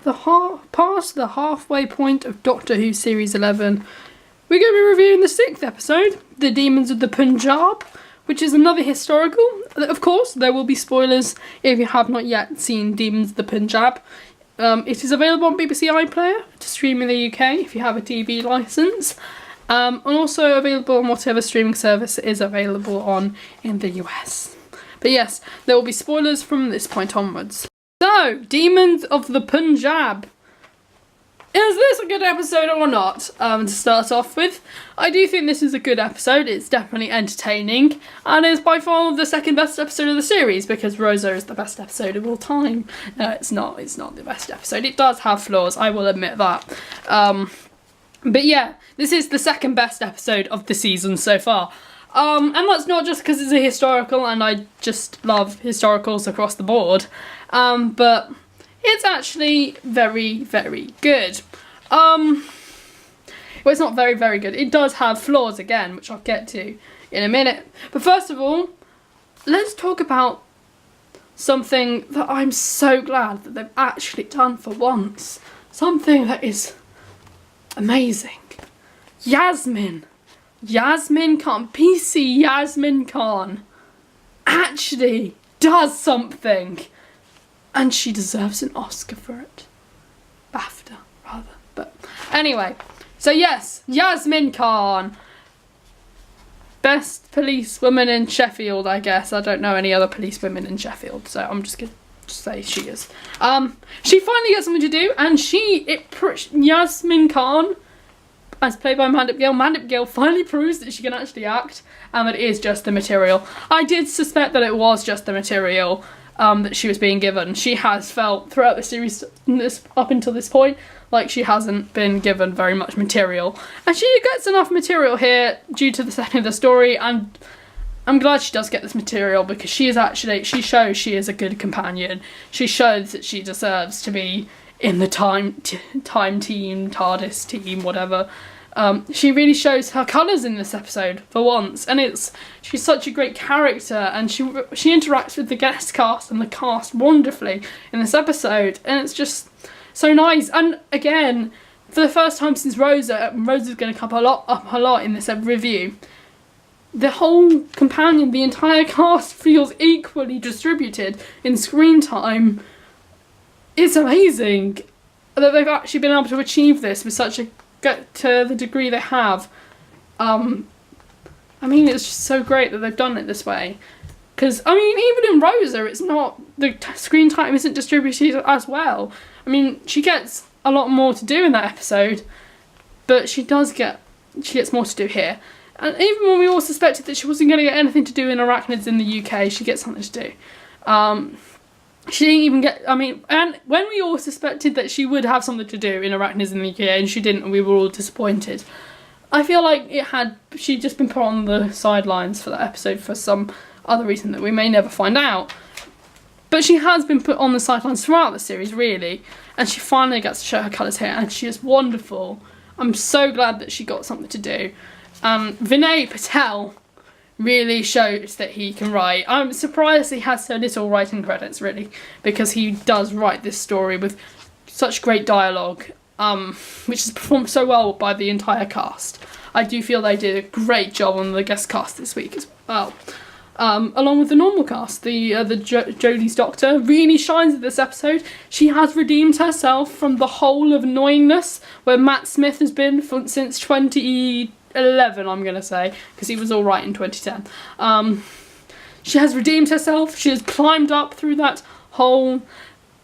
past the halfway point of Doctor Who Series 11. We're going to be reviewing the 6th episode, The Demons of the Punjab, which is another historical. Of course, there will be spoilers if you have not yet seen Demons of the Punjab. It is available on BBC iPlayer to stream in the UK if you have a TV licence. And also available on whatever streaming service it is available on in the US. But yes, there will be spoilers from this point onwards. So, Demons of the Punjab. Is this a good episode or not? To start off with, I do think this is a good episode. It's definitely entertaining, and is by far the second best episode of the series, because Rosa is the best episode of all time. No, it's not the best episode. It does have flaws, I will admit that. But yeah, this is the second best episode of the season so far. And that's not just because it's a historical, and I just love historicals across the board. But it's actually very, very good. Well, it's not very, very good. It does have flaws again, which I'll get to in a minute. But first of all, let's talk about something that I'm so glad that they've actually done for once. Something that is amazing. Yasmin Khan, PC Yasmin Khan, actually does something. And she deserves an Oscar for it. BAFTA, rather. But anyway, so yes, Yasmin Khan. Best policewoman in Sheffield, I guess. I don't know any other policewomen in Sheffield, so I'm just going to say she is. She finally gets something to do, and Yasmin Khan, as played by Mandip Gill, finally proves that she can actually act, and that it is just the material. I did suspect that it was just the material that she was being given. She has felt throughout the series, up until this point, like she hasn't been given very much material. And she gets enough material here due to the setting of the story, and I'm glad she does get this material, because she shows she is a good companion. She shows that she deserves to be in the time team, TARDIS team, whatever. She really shows her colours in this episode for once, and she's such a great character, and she interacts with the guest cast and the cast wonderfully in this episode, and it's just so nice. And again, for the first time since Rosa's going to come up a lot in this review, the whole companion, the entire cast feels equally distributed in screen time. It's amazing that they've actually been able to achieve this with to the degree they have. I mean, it's just so great that they've done it this way. Because, I mean, even in Rosa, it's not, the screen time isn't distributed as well. I mean, she gets a lot more to do in that episode, but she gets more to do here. And even when we all suspected that she wasn't going to get anything to do in Arachnids in the UK, she gets something to do. She didn't even get, and when we all suspected that she would have something to do in Arachnids in the UK, and she didn't, and we were all disappointed, I feel like she'd just been put on the sidelines for that episode for some other reason that we may never find out. But she has been put on the sidelines throughout the series, really, and she finally gets to show her colours here, and she is wonderful. I'm so glad that she got something to do. Vinay Patel really shows that he can write. I'm surprised he has so little writing credits, really, because he does write this story with such great dialogue, which is performed so well by the entire cast. I do feel they did a great job on the guest cast this week as well. Along with the normal cast, Jodie's Doctor really shines in this episode. She has redeemed herself from the hole of annoyingness where Matt Smith has been since 2011, I'm going to say, because he was alright in 2010. She has redeemed herself. She has climbed up through that hole.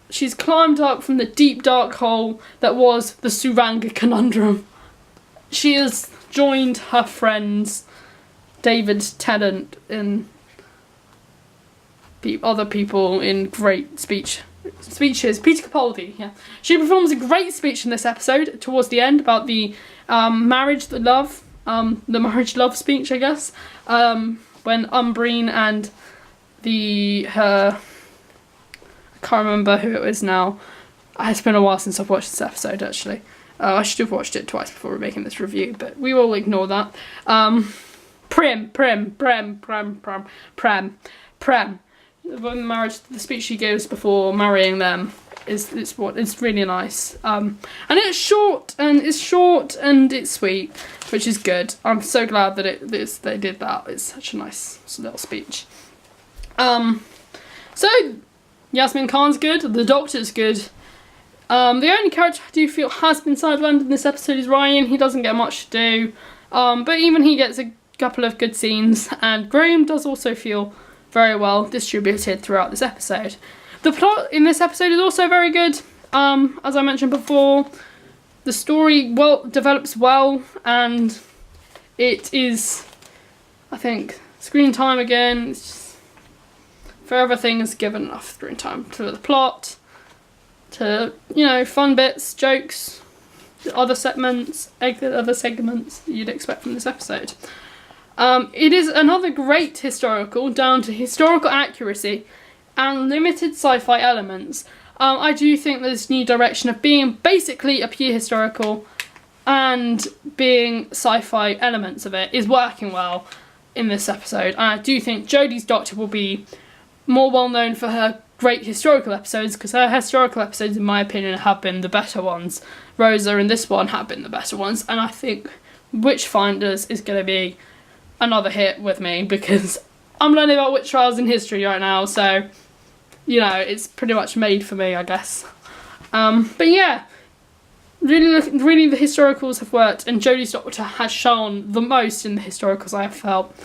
She's climbed up from the deep dark hole that was the Suranga Conundrum. She has joined her friends, David Tennant and other people in great speeches. Peter Capaldi, yeah. She performs a great speech in this episode towards the end about the marriage love speech, I guess. When Umbreen and I can't remember who it was now. It's been a while since I've watched this episode, actually. I should have watched it twice before making this review, but we will ignore that. Prem. When the speech she gives before marrying them it's really nice. And it's short and it's sweet, which is good. I'm so glad that they did that. It's such a nice little speech. So Yasmin Khan's good. The Doctor's good. The only character I do feel has been sidelined in this episode is Ryan. He doesn't get much to do, but even he gets a couple of good scenes, and Graham does also feel very well distributed throughout this episode. The plot in this episode is also very good. As I mentioned before, the story develops well, and it is, I think, screen time again. It's just, for everything is given enough screen time to the plot, to, you know, fun bits, jokes, other segments you'd expect from this episode. It is another great historical, down to historical accuracy and limited sci-fi elements. I do think this new direction of being basically a pure historical and being sci-fi elements of it is working well in this episode. And I do think Jodie's Doctor will be more well known for her great historical episodes, because her historical episodes, in my opinion, have been the better ones. Rosa and this one have been the better ones, and I think Witchfinders is going to be another hit with me, because I'm learning about witch trials in history right now, so, you know, it's pretty much made for me, I guess. But yeah, really the historicals have worked, and Jodie's Doctor has shown the most in the historicals, I have felt.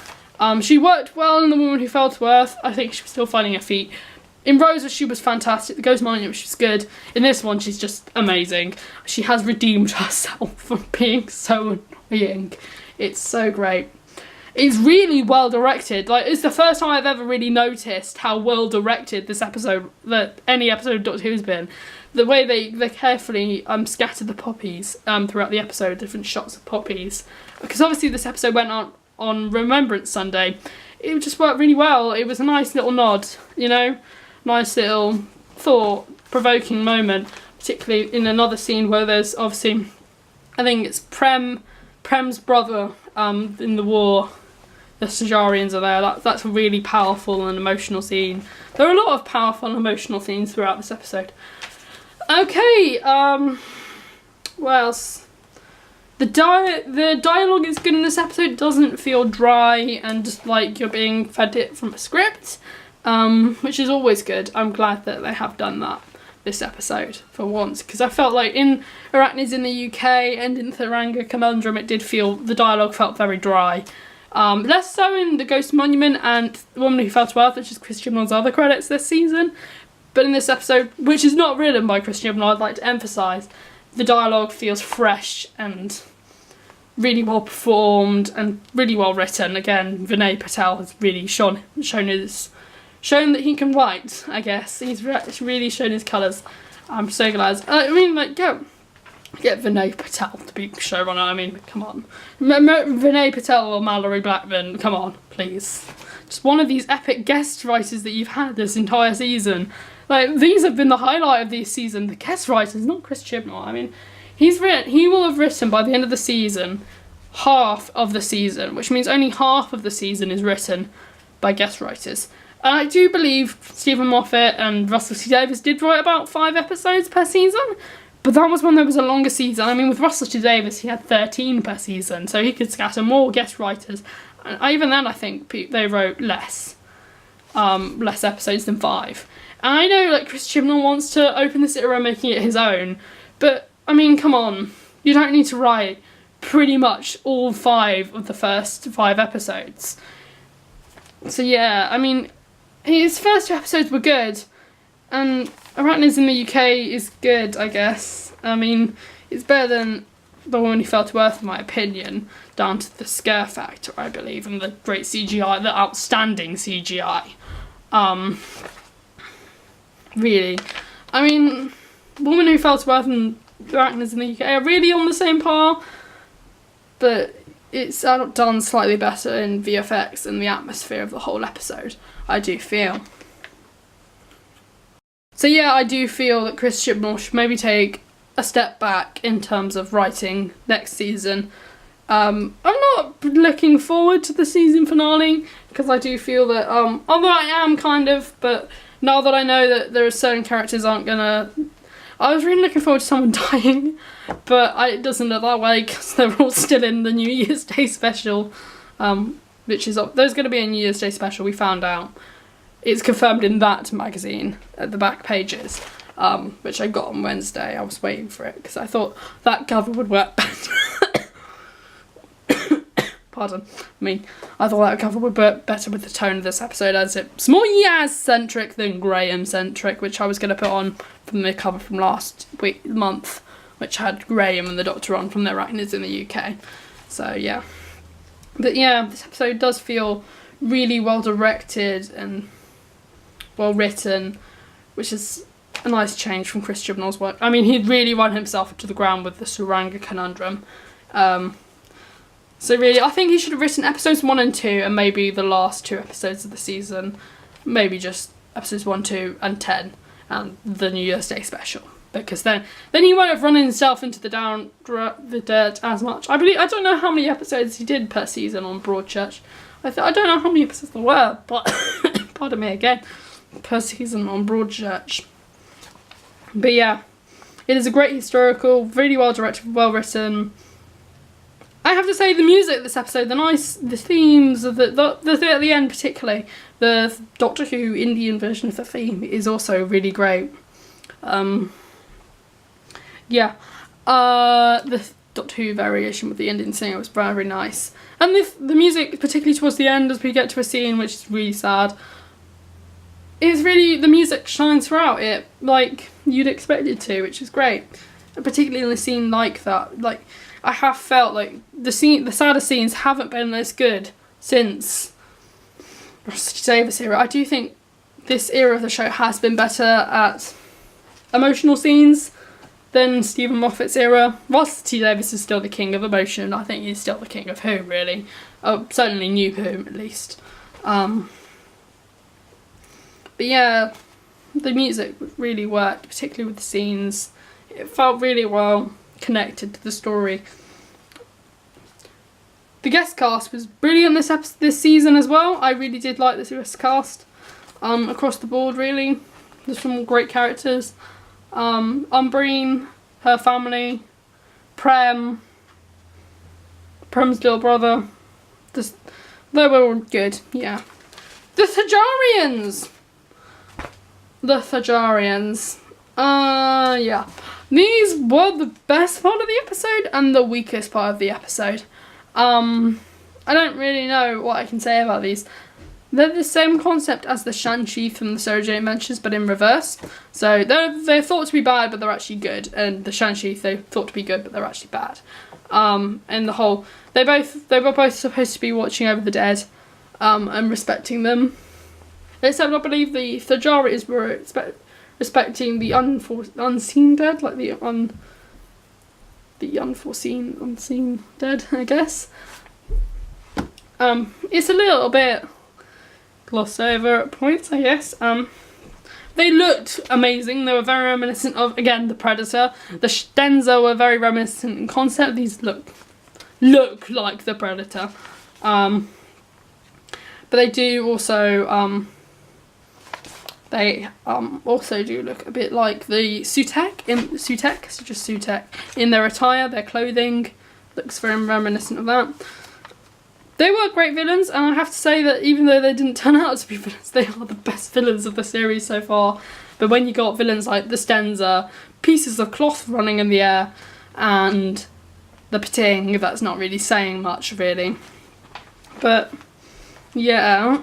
She worked well in The Woman Who Fell to Earth. I think she was still finding her feet. In Rosa, she was fantastic. The Ghost Monument, she was good. In this one, she's just amazing. She has redeemed herself from being so annoying. It's so great. It's really well directed. Like, it's the first time I've ever really noticed how well directed this episode, that any episode of Doctor Who's been. The way they carefully scatter the poppies throughout the episode, different shots of poppies. Because obviously this episode went on Remembrance Sunday. It just worked really well. It was a nice little nod, you know? Nice little thought-provoking moment, particularly in another scene where there's obviously, I think it's Prem's brother in the war. The Sejarians are there. That's a really powerful and emotional scene. There are a lot of powerful and emotional scenes throughout this episode. Okay, what else? The dialogue is good in this episode. It doesn't feel dry and just like you're being fed it from a script. Which is always good. I'm glad that they have done that this episode for once, because I felt like in Arachnids in the UK and in Tharanga Conundrum the dialogue felt very dry. Less so in The Ghost Monument and The Woman Who Fell to Earth, which is Chris Chibnall's other credits this season. But in this episode, which is not written by Chris Chibnall, I'd like to emphasise, the dialogue feels fresh and really well performed and really well written. Again, Vinay Patel has really shown that he can write, I guess. He's really shown his colours. I'm so glad. I mean, like, get Vinay Patel to be showrunner. I mean, come on. Vinay Patel or Mallory Blackman, come on, please. Just one of these epic guest writers that you've had this entire season. Like, these have been the highlight of this season. The guest writers, not Chris Chibnall. I mean, he will have written by the end of the season half of the season, which means only half of the season is written by guest writers. And I do believe Stephen Moffat and Russell T Davies did write about 5 episodes per season, but that was when there was a longer season. I mean, with Russell T Davies, he had 13 per season, so he could scatter more guest writers. And even then, I think they wrote less episodes than 5. And I know, like, Chris Chibnall wants to open this era making it his own, but, I mean, come on. You don't need to write pretty much all 5 of the first 5 episodes. So, yeah, I mean, his first 2 episodes were good, and Arachnids in the UK is good, I guess. I mean, it's better than The Woman Who Fell to Earth, in my opinion, down to the scare factor, I believe, and the great CGI, the outstanding CGI. Really. I mean, Woman Who Fell to Earth and Arachnids in the UK are really on the same par, but it's done slightly better in VFX and the atmosphere of the whole episode, I do feel. So yeah, I do feel that Chris Chibnall should maybe take a step back in terms of writing next season. I'm not looking forward to the season finale, because I do feel that, although I am kind of, but now that I know that there are certain characters aren't gonna I was really looking forward to someone dying, but it doesn't look that way because they're all still in the New Year's Day special, which is there's going to be a New Year's Day special. We found out it's confirmed in that magazine at the back pages, which I got on Wednesday. I was waiting for it because I thought that cover would work better. Pardon me. I thought that cover would work better with the tone of this episode, as it's more Yaz-centric than Graham-centric, which I was going to put on from the cover from last month, which had Graham and the Doctor on from their Arachnids in the UK. So, yeah. But, yeah, this episode does feel really well-directed and well-written, which is a nice change from Chris Chibnall's work. I mean, he'd really run himself into the ground with the Suranga conundrum. So really, I think he should have written episodes 1 and 2 and maybe the last 2 episodes of the season. Maybe just episodes 1, 2 and 10 and the New Year's Day special. Because then he won't have run himself into the dirt as much. I don't know how many episodes he did per season on Broadchurch. I don't know how many episodes there were, but pardon me again, per season on Broadchurch. But yeah, it is a great historical, really well directed, well written. I have to say the music of this episode, the themes of the at the end particularly, the Doctor Who Indian version of the theme is also really great. Yeah, the Doctor Who variation with the Indian singer was very nice, and the music, particularly towards the end as we get to a scene which is really sad, is really, the music shines throughout it like you'd expect it to, which is great, and particularly in a scene like that. Like, I have felt like the saddest scenes haven't been as good since Russell Davies era. I do think this era of the show has been better at emotional scenes than Stephen Moffat's era. Russell T Davies is still the king of emotion. I think he's still the king of Who, really. Certainly New Who, at least. But yeah, the music really worked, particularly with the scenes. It felt really well connected to the story. The guest cast was brilliant this season as well. I really did like this guest cast across the board, really. There's some great characters. Umbreen, her family, Prem's little brother. They were all good, yeah. The Thajarians! Yeah. These were the best part of the episode and the weakest part of the episode. I don't really know what I can say about these. They're the same concept as the Shan-Chi from the Sarah Jane Adventures, but in reverse. So they're thought to be bad, but they're actually good. And the Shan-Chi, they're thought to be good, but they're actually bad. And the whole, they were both supposed to be watching over the dead, and respecting them. Except I believe the Thajaris were respecting the unseen dead, like the unforeseen, unseen dead, I guess. It's a little bit glossed over at points, I guess. They looked amazing. They were very reminiscent of, again, the Predator. The Stenza were very reminiscent in concept. These look like the Predator. But they do also, do look a bit like the Sutek in their attire, their clothing looks very reminiscent of that. They were great villains, and I have to say that even though they didn't turn out to be villains, they are the best villains of the series so far. But when you got villains like the Stenza, pieces of cloth running in the air, and the Pating, that's not really saying much, really. But yeah,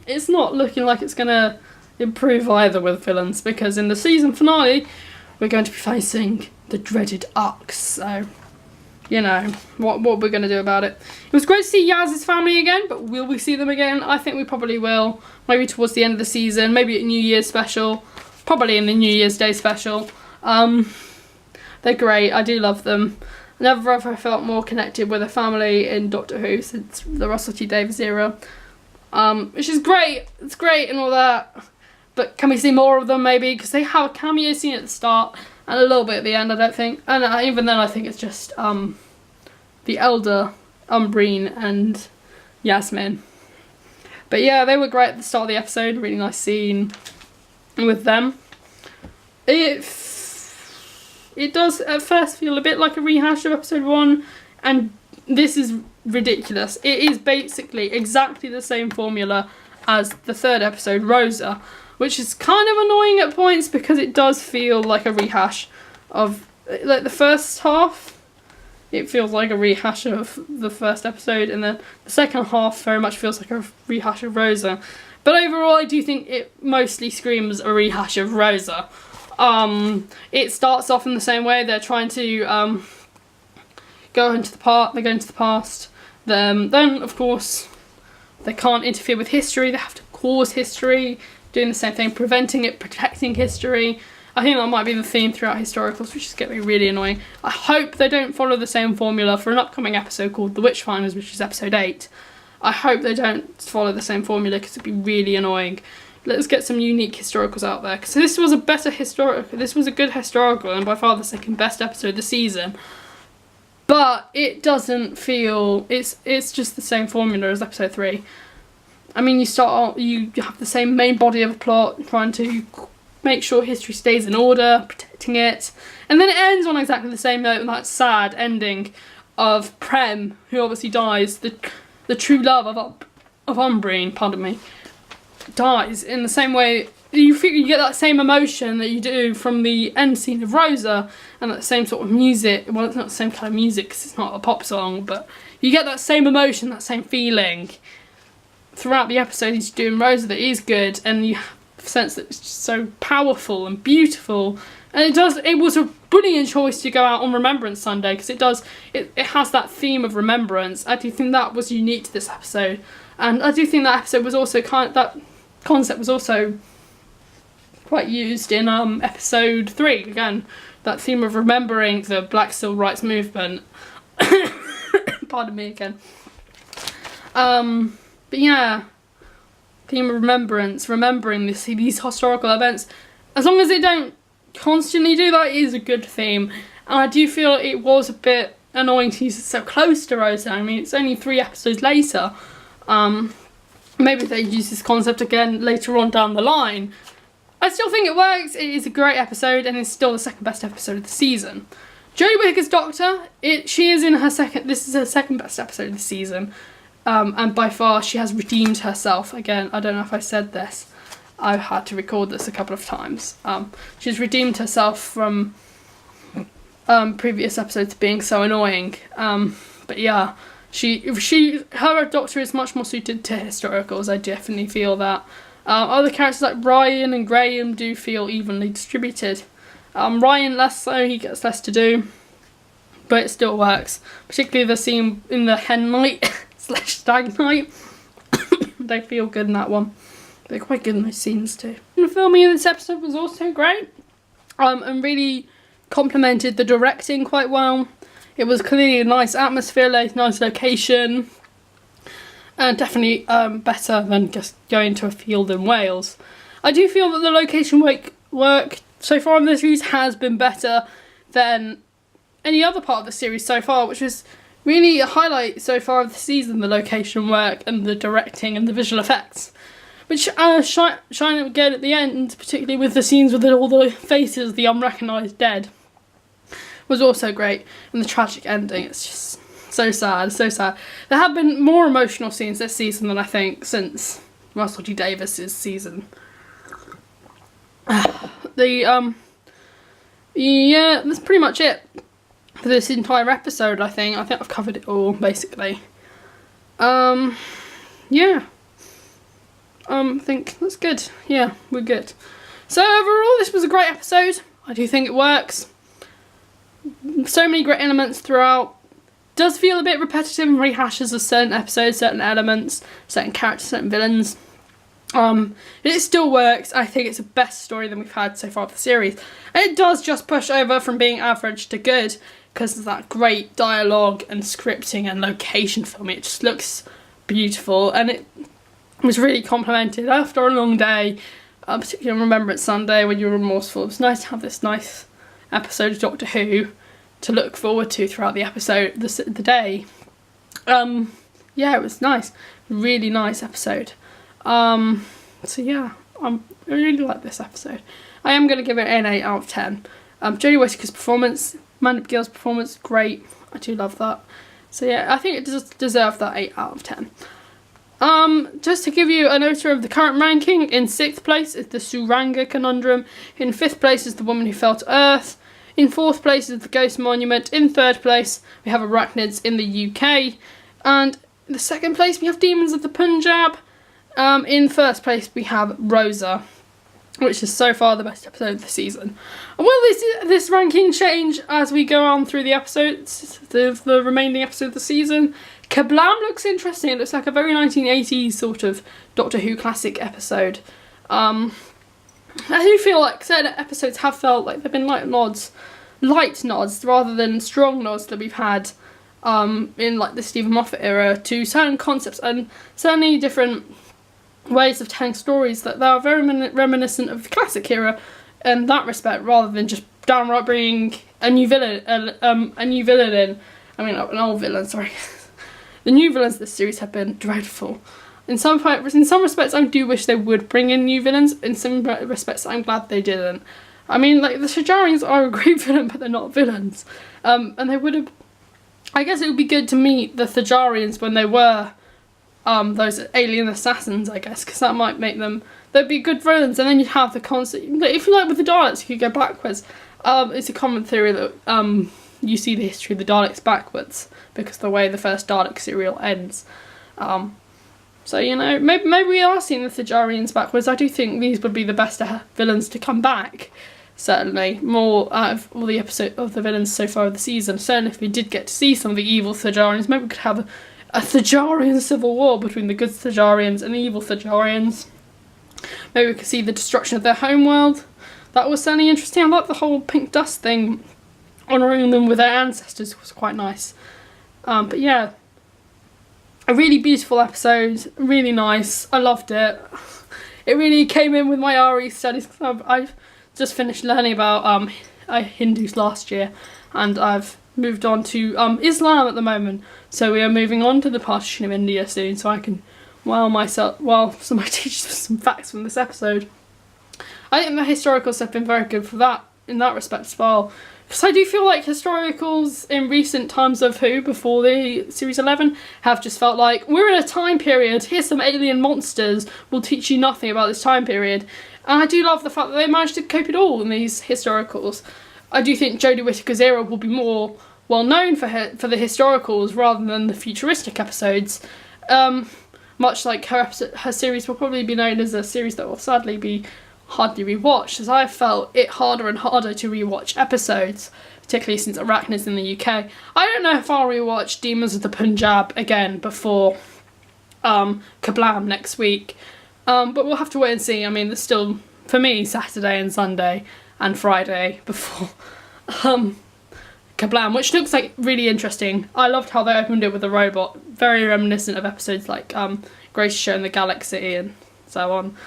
it's not looking like it's gonna improve either with villains, because in the season finale we're going to be facing the dreaded Ux, so you know what we're going to do about it. It was great to see Yaz's family again, but will we see them again? I think we probably will, maybe towards the end of the season, maybe at New Year's special, probably in the New Year's Day special. They're great, I do love them. Never have I felt more connected with a family in Doctor Who since the Russell T Davies era, which is great. It's great and all that. But can we see more of them maybe? Because they have a cameo scene at the start and a little bit at the end, I don't think. And even then I think it's just the elder Umbreen and Yasmin. But yeah, they were great at the start of the episode. Really nice scene with them. it does at first feel a bit like a rehash of episode 1, and this is ridiculous. It is basically exactly the same formula as the 3rd episode, Rosa, which is kind of annoying at points because it does feel like a rehash of, like, the first half. It feels like a rehash of the first episode, and then the second half very much feels like a rehash of Rosa. But overall, I do think it mostly screams a rehash of Rosa. It starts off in the same way. They're trying to go into the past. Then, of course, they can't interfere with history. They have to cause history, doing the same thing, preventing it, protecting history. I think that might be the theme throughout historicals, which is getting really annoying. I hope they don't follow the same formula for an upcoming episode called The Witchfinders, which is episode 8. I hope they don't follow the same formula because it'd be really annoying. Let's get some unique historicals out there. So this was a good historical, and by far the second best episode of the season. But it doesn't feel, it's just the same formula as episode 3. I mean, you have the same main body of a plot, trying to make sure history stays in order, protecting it, and then it ends on exactly the same note, with that sad ending of Prem, who obviously dies, the true love of Umbreen, pardon me, dies in the same way. You get that same emotion that you do from the end scene of Rosa, and that same sort of music. Well, it's not the same kind of music because it's not a pop song, but you get that same emotion, that same feeling throughout the episode he's doing Rosa that is good, and you have a sense that it's just so powerful and beautiful. And it was a brilliant choice to go out on Remembrance Sunday, because it has that theme of remembrance. I do think that was unique to this episode, and I do think that episode was also that concept was also quite used in episode 3. Again, that theme of remembering the Black Civil Rights Movement. Pardon me again. But yeah, theme of remembrance, remembering these historical events. As long as they don't constantly do that, it is a good theme. And I do feel it was a bit annoying to use it so close to Rosa. I mean, it's only 3 episodes later. Maybe they use this concept again later on down the line. I still think it works. It is a great episode, and it's still the second best episode of the season. Jodie Whittaker's Doctor, she is in her second. This is her second best episode of the season, and by far she has redeemed herself. Again, I don't know if I said this. I've had to record this a couple of times. She's redeemed herself from previous episodes being so annoying. But yeah, her Doctor is much more suited to historicals. I definitely feel that. Other characters like Ryan and Graham do feel evenly distributed. Ryan less so, he gets less to do, but it still works. Particularly the scene in the hen night / stag night. They feel good in that one. They're quite good in those scenes too. And the filming of this episode was also great, and really complemented the directing quite well. It was clearly a nice atmosphere, nice location. And definitely better than just going to a field in Wales. I do feel that the location work so far in the series has been better than any other part of the series so far, which is really a highlight so far of the season, the location work and the directing and the visual effects. Which shine again at the end, particularly with the scenes with all the faces of the unrecognised dead, was also great. And the tragic ending, it's just so sad, so sad. There have been more emotional scenes this season than I think since Russell T Davis's season. Yeah, that's pretty much it for this entire episode. I think I've covered it all basically. Yeah. I think that's good. Yeah, we're good. So overall, this was a great episode. I do think it works. So many great elements throughout. Does feel a bit repetitive and rehashes of certain episodes, certain elements, certain characters, certain villains. It still works. I think it's the best story that we've had so far of the series. And it does just push over from being average to good because of that great dialogue and scripting and location filming. It just looks beautiful, and it was really complimented after a long day, particularly on Remembrance Sunday when you're remorseful. It was nice to have this nice episode of Doctor Who to look forward to throughout the episode, the day. Yeah, it was nice. Really nice episode. So yeah, I really like this episode. I am going to give it an 8 out of 10. Jodie Whittaker's performance, Amanda Gill's performance, great. I do love that. So yeah, I think it does deserve that 8 out of 10. Just to give you an idea of the current ranking, in 6th place is the Suranga Conundrum. In 5th place is The Woman Who Fell to Earth. In 4th place is The Ghost Monument. In 3rd place we have Arachnids in the UK. And in the 2nd place we have Demons of the Punjab. In 1st place we have Rosa, which is so far the best episode of the season. And will this ranking change as we go on through the episodes, the remaining episode of the season? Kablam looks interesting. It looks like a very 1980s sort of Doctor Who classic episode. I do feel like certain episodes have felt like they've been light nods rather than strong nods that we've had in like the Stephen Moffat era to certain concepts and certainly different ways of telling stories that they are very reminiscent of the classic era in that respect, rather than just downright bringing a new villain in. I mean, an old villain, sorry. The new villains of this series have been dreadful. In some respects, I do wish they would bring in new villains. In some respects, I'm glad they didn't. I mean, like, the Shajarians are a great villain, but they're not villains. And they would have... I guess it would be good to meet the Thajarians when they were those alien assassins, I guess, because that might make them... They'd be good villains, and then you'd have the concept... If you like with the Daleks, you could go backwards. It's a common theory that you see the history of the Daleks backwards, because the way the first Dalek serial ends. So, you know, maybe we are seeing the Thajarians backwards. I do think these would be the best villains to come back. Certainly, more out of all the episodes of the villains so far of the season. Certainly, if we did get to see some of the evil Thajarians, maybe we could have a Thajarian civil war between the good Thajarians and the evil Thajarians. Maybe we could see the destruction of their homeworld. That was certainly interesting. I like the whole pink dust thing. Honouring them with their ancestors was quite nice. But yeah, a really beautiful episode, really nice. I loved it. It really came in with my RE studies, because I've just finished learning about Hindus last year, and I've moved on to Islam at the moment. So we are moving on to the partition of India soon, so I can wow some of my teachers with some facts from this episode. I think the historicals have been very good for that, in that respect as well. Because I do feel like historicals in recent times of Who, before the Series 11, have just felt like, we're in a time period, here's some alien monsters, we'll teach you nothing about this time period. And I do love the fact that they managed to cope it all in these historicals. I do think Jodie Whittaker's era will be more well known for the historicals rather than the futuristic episodes. Much like her series will probably be known as a series that will sadly be hardly rewatched, as I felt it harder and harder to rewatch episodes, particularly since Arachnids in the UK. I don't know if I'll rewatch Demons of the Punjab again before Kablam next week, but we'll have to wait and see. I mean, there's still, for me, Saturday and Sunday and Friday before Kablam, which looks like really interesting. I loved how they opened it with a robot, very reminiscent of episodes like Grace Show in the Galaxy and so on.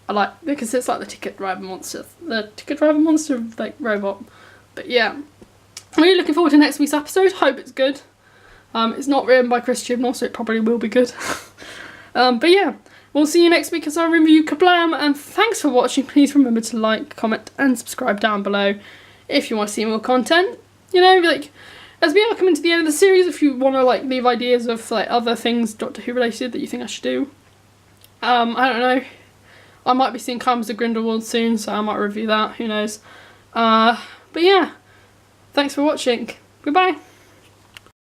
I like, because it's like the ticket driver monster like robot. But yeah, I'm really looking forward to next week's episode. Hope it's good. It's not written by Chris Chibnall, so it probably will be good. But yeah, we'll see you next week as I review Kablam, and thanks for watching. Please remember to like, comment and subscribe down below if you want to see more content. You know, like, as we are coming to the end of the series, if you want to like leave ideas of like other things Doctor Who related that you think I should do. I don't know. I might be seeing Climbers of Grindelwald soon, so I might review that, who knows. But yeah, thanks for watching. Goodbye.